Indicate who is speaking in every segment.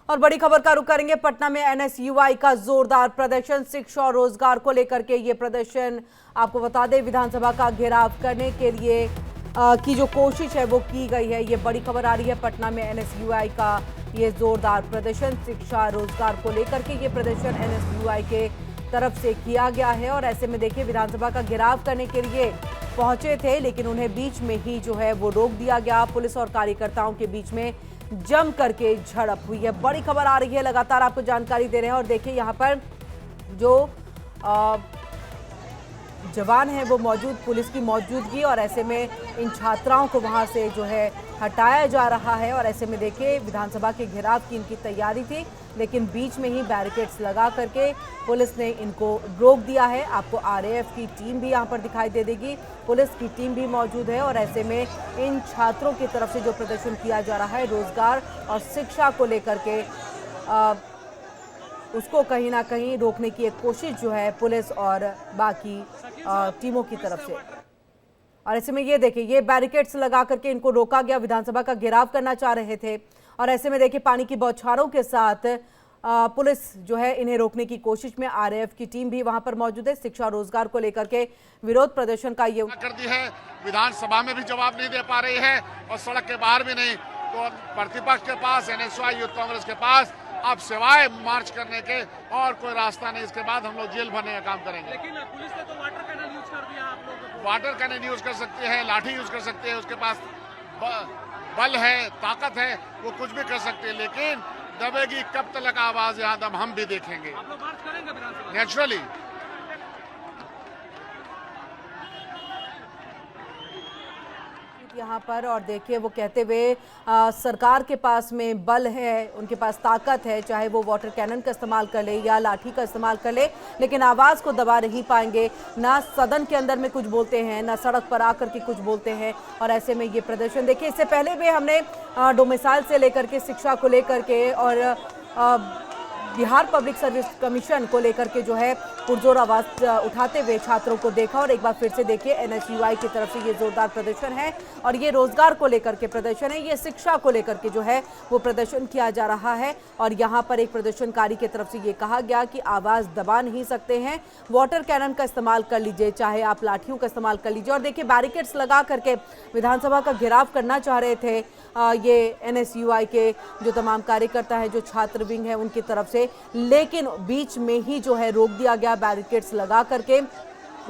Speaker 1: और बड़ी खबर का रुख करेंगे। पटना में एनएसयूआई का जोरदार प्रदर्शन, शिक्षा और रोजगार को लेकर के ये प्रदर्शन। आपको बता दें, विधानसभा का घेराव करने के लिए की जो कोशिश है वो की गई है। ये बड़ी खबर आ रही है। पटना में एनएसयूआई का ये जोरदार प्रदर्शन, शिक्षा रोजगार को लेकर के ये प्रदर्शन एनएसयूआई के तरफ से किया गया है। और ऐसे में देखिए, विधानसभा का घेराव करने के लिए पहुंचे थे, लेकिन उन्हें बीच में ही जो है वो रोक दिया गया। पुलिस और कार्यकर्ताओं के बीच में जम करके झड़प हुई है। बड़ी खबर आ रही है, लगातार आपको जानकारी दे रहे हैं। और देखिए, यहाँ पर जो जवान है वो मौजूद, पुलिस की मौजूदगी, और ऐसे में इन छात्राओं को वहां से जो है हटाया जा रहा है। और ऐसे में देखिए, विधानसभा के घेराव की इनकी तैयारी थी, लेकिन बीच में ही बैरिकेड्स लगा करके पुलिस ने इनको रोक दिया है। आपको आरएएफ की टीम भी यहाँ पर दिखाई दे देगी, पुलिस की टीम भी मौजूद है। और ऐसे में इन छात्रों की तरफ से जो प्रदर्शन किया जा रहा है रोजगार और शिक्षा को लेकर के, उसको कहीं ना कहीं रोकने की एक कोशिश जो है पुलिस और बाकी टीमों की तरफ से। और ऐसे में ये देखिए, ये बैरिकेड्स लगा करके इनको रोका गया। विधानसभा का घेराव करना चाह रहे थे, और ऐसे में देखिए, पानी की बौछारों के साथ पुलिस जो है इन्हें रोकने की कोशिश में। आरएएफ की टीम भी वहां पर मौजूद है। शिक्षा रोजगार को लेकर के विरोध प्रदर्शन का ये
Speaker 2: कर दी है। विधानसभा में भी जवाब नहीं दे पा रही है और सड़क के बाहर भी नहीं। तो प्रतिपक्ष के पास, एनएसयूआई यूथ कांग्रेस के पास अब सिवाय मार्च करने के और कोई रास्ता नहीं। इसके बाद हम लोग जेल भरने का काम करेंगे।
Speaker 3: लेकिन पुलिस ने तो वाटर कैनन यूज कर दिया। आप लोग
Speaker 2: वाटर कैनन यूज कर सकते हैं, लाठी यूज कर सकते हैं, उसके पास बल है, ताकत है, वो कुछ भी कर सकते हैं। लेकिन दबेगी कब तक आवाज, यहाँ दम हम भी देखेंगे।
Speaker 3: आप लोग मार्च करेंगे विधानसभा
Speaker 2: नेचुरली।
Speaker 1: यहाँ पर। और देखिए, वो कहते हुए सरकार के पास में बल है, उनके पास ताकत है, चाहे वो वाटर कैनन का इस्तेमाल कर ले या लाठी का इस्तेमाल कर ले, लेकिन आवाज़ को दबा नहीं पाएंगे। ना सदन के अंदर में कुछ बोलते हैं, ना सड़क पर आकर के कुछ बोलते हैं। और ऐसे में ये प्रदर्शन देखिए, इससे पहले भी हमने डोमिसाइल से लेकर के, शिक्षा को लेकर के और बिहार पब्लिक सर्विस कमीशन को लेकर के जो है पुरजोर आवाज उठाते हुए छात्रों को देखा। और एक बार फिर से देखिए, एनएसयूआई की तरफ से ये जोरदार प्रदर्शन है, और ये रोजगार को लेकर के प्रदर्शन है, ये शिक्षा को लेकर के जो है वो प्रदर्शन किया जा रहा है। और यहाँ पर एक प्रदर्शनकारी की तरफ से ये कहा गया कि आवाज दबा नहीं सकते हैं, वाटर कैनन का इस्तेमाल कर लीजिए, चाहे आप लाठियों का इस्तेमाल कर लीजिए। और देखिए, बैरिकेड्स लगा करके विधानसभा का घेराव करना चाह रहे थे ये एनएसयूआई के जो तमाम कार्यकर्ता हैं, जो छात्र विंग है उनकी तरफ से, लेकिन बीच में ही जो है रोक दिया गया बैरिकेड्स लगा करके।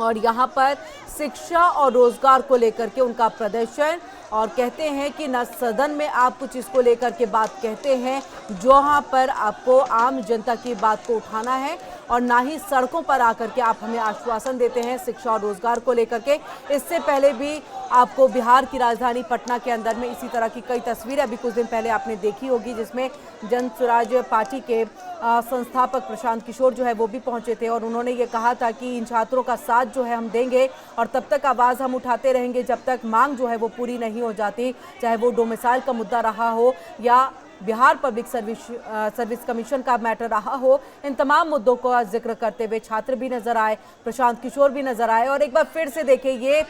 Speaker 1: और यहाँ पर शिक्षा और रोजगार को लेकर के उनका प्रदर्शन, और कहते हैं कि न सदन में आप कुछ इसको लेकर के बात कहते हैं, जहाँ पर आपको आम जनता की बात को उठाना है, और ना ही सड़कों पर आकर के आप हमें आश्वासन देते हैं शिक्षा और रोजगार को लेकर के। इससे पहले भी आपको बिहार की राजधानी पटना के अंदर में इसी तरह की कई तस्वीरें अभी कुछ दिन पहले आपने देखी होगी, जिसमें जन स्वराज पार्टी के संस्थापक प्रशांत किशोर जो है वो भी पहुंचे थे, और उन्होंने ये कहा था कि इन छात्रों का साथ जो है हम देंगे, और तब तक आवाज़ हम उठाते रहेंगे जब तक मांग जो है वो पूरी नहीं हो जाती, चाहे वो डोमिसाइल का मुद्दा रहा हो या बिहार पब्लिक सर्विस कमीशन का मैटर रहा हो। इन तमाम मुद्दों का जिक्र करते हुए छात्र भी नजर आए, प्रशांत किशोर भी नजर आए। और एक बार फिर से देखिए, ये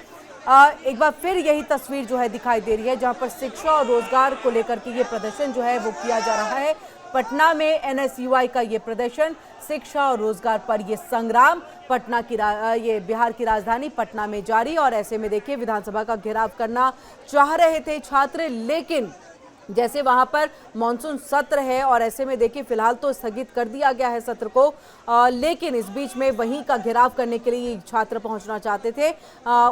Speaker 1: एक बार फिर यही तस्वीर जो है दिखाई दे रही है, जहां पर शिक्षा और रोजगार को लेकर के ये प्रदर्शन जो है वो किया जा रहा है। पटना में एनएसयूआई का ये प्रदर्शन, शिक्षा और रोजगार पर ये संग्राम, पटना की ये बिहार की राजधानी पटना में जारी। और ऐसे में देखिए, विधानसभा का घेराव करना चाह रहे थे छात्र, लेकिन जैसे वहां पर मॉनसून सत्र है, और ऐसे में देखिए फिलहाल तो स्थगित कर दिया गया है सत्र को, लेकिन इस बीच में वहीं का घेराव करने के लिए छात्र पहुंचना चाहते थे,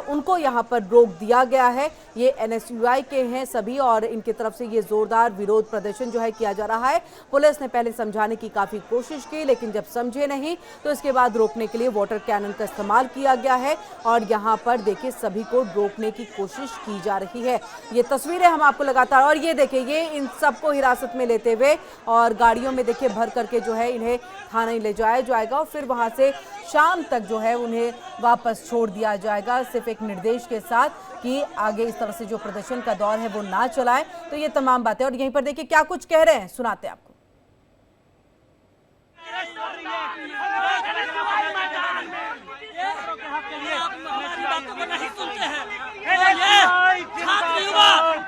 Speaker 1: उनको यहां पर रोक दिया गया है। ये एनएसयूआई के हैं सभी, और इनकी तरफ से ये जोरदार विरोध प्रदर्शन जो है किया जा रहा है। पुलिस ने पहले समझाने की काफी कोशिश की, लेकिन जब समझे नहीं तो इसके बाद रोकने के लिए वाटर कैनन का इस्तेमाल किया गया है, और यहाँ पर देखिए सभी को रोकने की कोशिश की जा रही है। ये तस्वीरें हम आपको लगातार, और ये देखिए, ये इन सबको हिरासत में लेते हुए और गाड़ियों में देखिए भर करके जो है इन्हें थाने ले जाया जाएगा, और फिर वहां से शाम तक जो है उन्हें वापस छोड़ दिया जाएगा, सिर्फ एक निर्देश के साथ कि आगे इस तरह से जो प्रदर्शन का दौर है वो ना चलाएं। तो ये तमाम बातें, और यहीं पर देखिए क्या कुछ कह रहे हैं, सुनाते हैं आपको।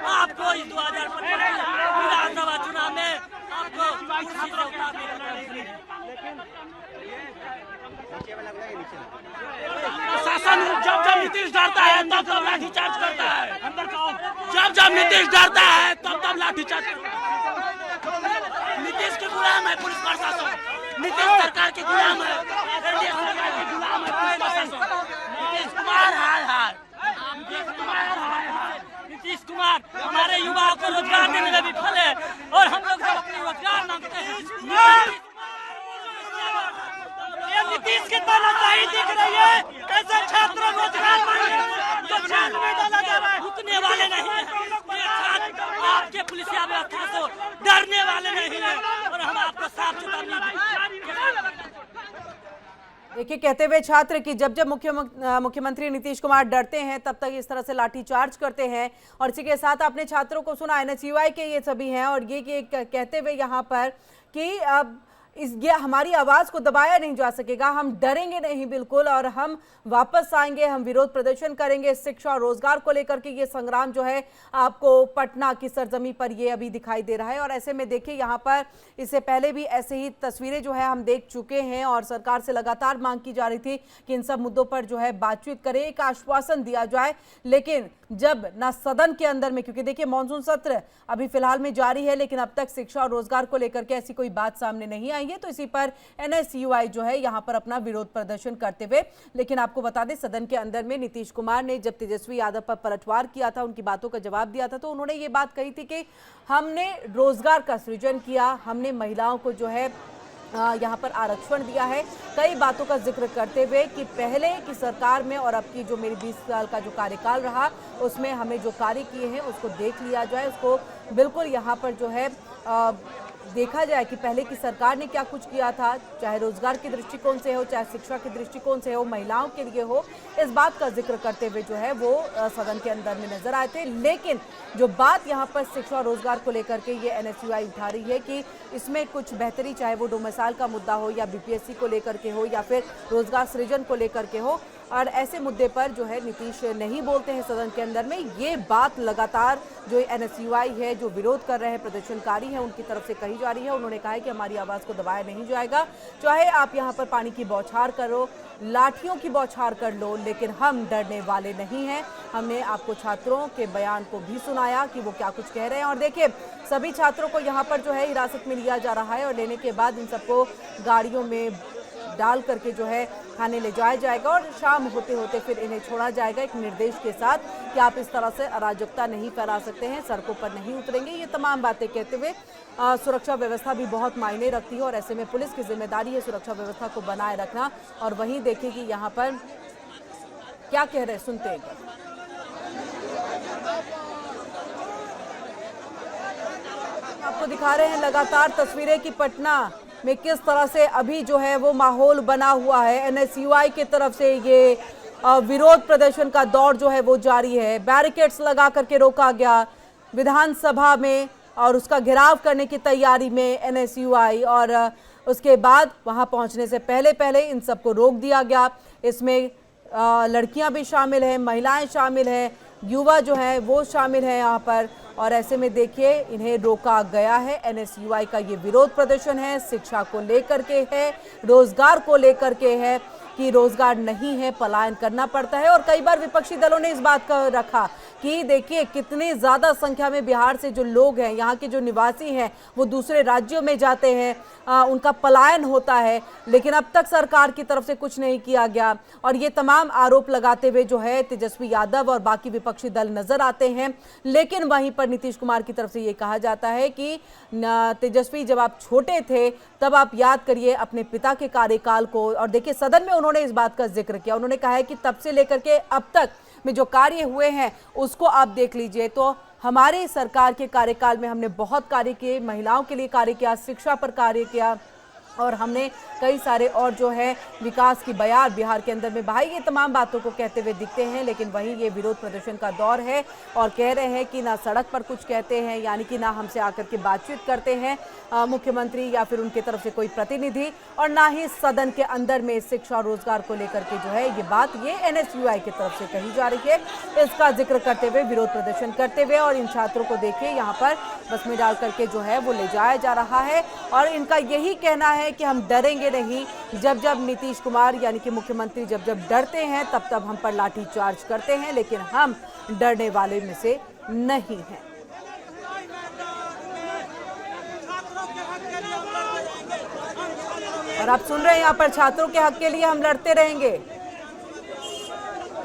Speaker 3: आपको 2025 विधानसभा चुनाव में आपको
Speaker 4: शासन जब जब नीतीश डरता है तब तब लाठीचार्ज करता है। जब जब नीतीश डरता है तब तब लाठीचार्ज करता है। नीतीश के गुलाम है पुलिस प्रशासन, नीतीश सरकार के गुलाम है, एनडीए सरकार के गुलाम है पुलिस प्रशासन। नीतीश कुमार हाय हाय, नीतीश कुमार हाय हाय। नीतीश कुमार हमारे युवाओं को रोजगार देने में विफल है और हम लोग जब अपने रोजगार मांगते हैं नीतीश की तानाशाही दिख रही है। कैसे छात्र रोजगार मांगे तो जेल में डाला जा रहा है। रुकने वाले नहीं है ये छात्र, आपके पुलिसिया व्यवस्था से डरने वाले नहीं है और हम आपको साफ चेतावनी देते हैं।
Speaker 1: देखिए, कहते हुए छात्र कि जब जब मुख्यमंत्री नीतीश कुमार डरते हैं तब तक इस तरह से लाठीचार्ज करते हैं। और इसी के साथ आपने छात्रों को सुना, एनएसयूआई के ये सभी हैं और ये कहते हुए यहाँ पर कि अब ये हमारी आवाज़ को दबाया नहीं जा सकेगा, हम डरेंगे नहीं बिल्कुल और हम वापस आएंगे, हम विरोध प्रदर्शन करेंगे। शिक्षा और रोजगार को लेकर के ये संग्राम जो है आपको पटना की सरजमी पर ये अभी दिखाई दे रहा है। और ऐसे में देखिए यहाँ पर इससे पहले भी ऐसे ही तस्वीरें जो है हम देख चुके हैं और सरकार से लगातार मांग की जा रही थी कि इन सब मुद्दों पर जो है बातचीत करें, एक आश्वासन दिया जाए। लेकिन जब ना सदन के अंदर में, क्योंकि देखिए मानसून सत्र अभी फिलहाल में जारी है लेकिन अब तक शिक्षा और रोजगार को लेकर के ऐसी कोई बात सामने नहीं आई है, तो इसी पर एनएसयूआई जो है यहाँ पर अपना विरोध प्रदर्शन करते हुए। लेकिन आपको बता दें, सदन के अंदर में नीतीश कुमार ने जब तेजस्वी यादव पर पलटवार किया था, उनकी बातों का जवाब दिया था, तो उन्होंने ये बात कही थी कि हमने रोजगार का सृजन किया, हमने महिलाओं को जो है यहाँ पर आरक्षण दिया है। कई बातों का जिक्र करते हुए कि पहले की सरकार में और अब की जो मेरी 20 साल का जो कार्यकाल रहा उसमें हमें जो कार्य किए हैं उसको देख लिया जाए, उसको बिल्कुल यहाँ पर जो है देखा जाए कि पहले की सरकार ने क्या कुछ किया था, चाहे रोजगार के दृष्टिकोण से हो, चाहे शिक्षा के दृष्टिकोण से हो, महिलाओं के लिए हो। इस बात का जिक्र करते हुए जो है वो सदन के अंदर में नजर आए थे। लेकिन जो बात यहाँ पर शिक्षा और रोजगार को लेकर के ये एनएसयूआई उठा रही है कि इसमें कुछ बेहतरी, चाहे वो डोमिसाइल का मुद्दा हो या बीपीएससी को लेकर के हो या फिर रोजगार सृजन को लेकर के हो, और ऐसे मुद्दे पर जो है नीतीश नहीं बोलते हैं सदन के अंदर में। ये बात लगातार जो एनएसयूआई है, जो विरोध कर रहे हैं प्रदर्शनकारी हैं, उनकी तरफ से कही जा रही है। उन्होंने कहा है कि हमारी आवाज़ को दबाया नहीं जाएगा, चाहे आप यहाँ पर पानी की बौछार करो, लाठियों की बौछार कर लो, लेकिन हम डरने वाले नहीं हैं। हमने आपको छात्रों के बयान को भी सुनाया कि वो क्या कुछ कह रहे हैं। और देखिए, सभी छात्रों को यहाँ पर जो है हिरासत में लिया जा रहा है और लेने के बाद इन सबको गाड़ियों में डाल करके जो है थाने ले जाया जाएगा और शाम होते होते फिर इन्हें छोड़ा जाएगा एक निर्देश के साथ कि आप इस तरह से अराजकता नहीं फैला सकते हैं, सड़कों पर नहीं उतरेंगे। ये तमाम बातें कहते हुए सुरक्षा व्यवस्था भी बहुत मायने रखती है और ऐसे में पुलिस की जिम्मेदारी है सुरक्षा व्यवस्था को बनाए रखना। और वहीं देखें कि यहाँ पर क्या कह रहे, सुनते हैं। आपको दिखा रहे हैं लगातार तस्वीरें कि पटना में किस तरह से अभी जो है वो माहौल बना हुआ है। एनएसयूआई की तरफ से ये विरोध प्रदर्शन का दौर जो है वो जारी है। बैरिकेड्स लगा करके रोका गया विधानसभा में और उसका घेराव करने की तैयारी में एनएसयूआई, और उसके बाद वहां पहुंचने से पहले इन सबको रोक दिया गया। इसमें लड़कियां भी शामिल हैं, महिलाएं शामिल हैं, युवा जो है वो शामिल है यहाँ पर। और ऐसे में देखिए इन्हें रोका गया है। एनएसयूआई का ये विरोध प्रदर्शन है, शिक्षा को लेकर के है, रोजगार को लेकर के है कि रोजगार नहीं है, पलायन करना पड़ता है। और कई बार विपक्षी दलों ने इस बात का रखा कि देखिए कितनी ज़्यादा संख्या में बिहार से जो लोग हैं, यहाँ के जो निवासी हैं, वो दूसरे राज्यों में जाते हैं, उनका पलायन होता है, लेकिन अब तक सरकार की तरफ से कुछ नहीं किया गया। और ये तमाम आरोप लगाते हुए जो है तेजस्वी यादव और बाकी विपक्षी दल नजर आते हैं। लेकिन वहीं पर नीतीश कुमार की तरफ से ये कहा जाता है कि तेजस्वी, जब आप छोटे थे तब आप याद करिए अपने पिता के कार्यकाल को। और देखिए सदन में उन्होंने इस बात का जिक्र किया, उन्होंने कहा है कि तब से लेकर के अब तक में जो कार्य हुए हैं उसको आप देख लीजिए। तो हमारे सरकार के कार्यकाल में हमने बहुत कार्य किए, महिलाओं के लिए कार्य किया, शिक्षा पर कार्य किया, और हमने कई सारे और जो है विकास की बयार बिहार के अंदर में बहाई, ये तमाम बातों को कहते हुए दिखते हैं। लेकिन वहीं ये विरोध प्रदर्शन का दौर है और कह रहे हैं कि ना सड़क पर कुछ कहते हैं, यानी कि ना हमसे आकर के बातचीत करते हैं मुख्यमंत्री या फिर उनके तरफ से कोई प्रतिनिधि, और ना ही सदन के अंदर में शिक्षा और रोजगार को लेकर के जो है ये बात ये NSUI की तरफ से कही जा रही है। इसका जिक्र करते हुए, विरोध प्रदर्शन करते हुए, और इन छात्रों को देखिए यहाँ पर बस में डाल करके जो है वो ले जाया जा रहा है। और इनका यही कहना है कि हम डरेंगे नहीं। जब जब नीतीश कुमार यानी कि मुख्यमंत्री जब जब डरते हैं तब तब हम पर लाठी चार्ज करते हैं, लेकिन हम डरने वाले में से नहीं हैं। और आप सुन रहे हैं यहाँ पर छात्रों के हक के लिए हम लड़ते रहेंगे।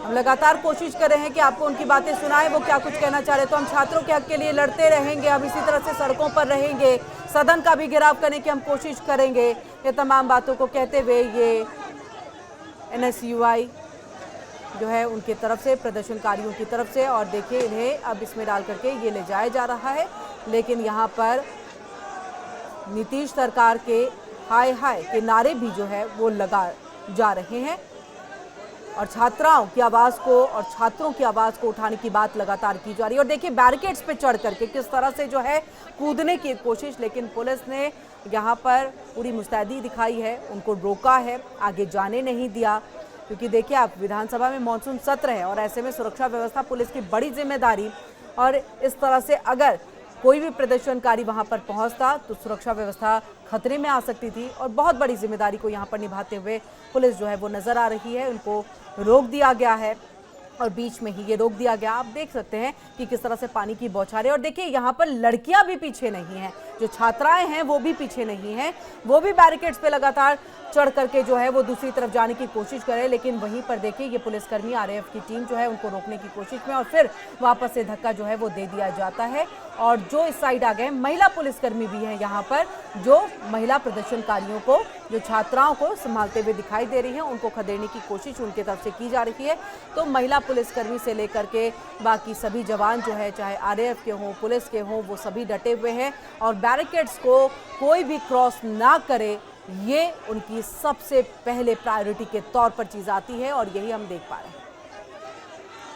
Speaker 1: हम लगातार कोशिश कर रहे हैं कि आपको उनकी बातें सुनाएं, वो क्या कुछ कहना चाह रहे। तो हम छात्रों के हक के लिए लड़ते रहेंगे, हम इसी तरह से सड़कों पर रहेंगे, सदन का भी घेराव करने की हम कोशिश करेंगे। ये तमाम बातों को कहते हुए ये NSUI जो है उनकी तरफ से, प्रदर्शनकारियों की तरफ से, और देखिए इन्हें अब इसमें डाल करके ये ले जाया जा रहा है। लेकिन यहाँ पर नीतीश सरकार के हाय हाय के नारे भी जो है वो लगा जा रहे हैं और छात्राओं की आवाज़ को और छात्रों की आवाज़ को उठाने की बात लगातार की जा रही है। और देखिए बैरिकेड्स पे चढ़ करके किस तरह से जो है कूदने की कोशिश, लेकिन पुलिस ने यहाँ पर पूरी मुस्तैदी दिखाई है, उनको रोका है, आगे जाने नहीं दिया। क्योंकि देखिए आप, विधानसभा में मानसून सत्र है और ऐसे में सुरक्षा व्यवस्था पुलिस की बड़ी जिम्मेदारी, और इस तरह से अगर कोई भी प्रदर्शनकारी वहां पर पहुंचता तो सुरक्षा व्यवस्था खतरे में आ सकती थी। और बहुत बड़ी जिम्मेदारी को यहां पर निभाते हुए पुलिस जो है वो नजर आ रही है। उनको रोक दिया गया है और बीच में ही ये रोक दिया गया। आप देख सकते हैं कि किस तरह से पानी की बौछारें, और देखिए यहाँ पर लड़कियां भी पीछे नहीं हैं, जो छात्राएं हैं वो भी पीछे नहीं हैं, वो भी बैरिकेड्स पे लगातार चढ़ करके जो है वो दूसरी तरफ जाने की कोशिश करे। लेकिन वहीं पर देखिए ये पुलिसकर्मी, RAF की टीम जो है उनको रोकने की कोशिश में, और फिर वापस से धक्का जो है वो दे दिया जाता है। और जो इस साइड आ गए, महिला पुलिसकर्मी भी हैं यहाँ पर, जो महिला प्रदर्शनकारियों को, जो छात्राओं को संभालते हुए दिखाई दे रही हैं, उनको खदेड़ने की कोशिश उनके तरफ से की जा रही है। तो महिला पुलिसकर्मी से लेकर के बाकी सभी जवान जो है, चाहे RAF के हों, पुलिस के हों, वो सभी डटे हुए हैं और बैरिकेड्स को कोई भी क्रॉस ना करे, ये उनकी सबसे पहले प्रायोरिटी के तौर पर चीज़ आती है और यही हम देख पा रहे हैं।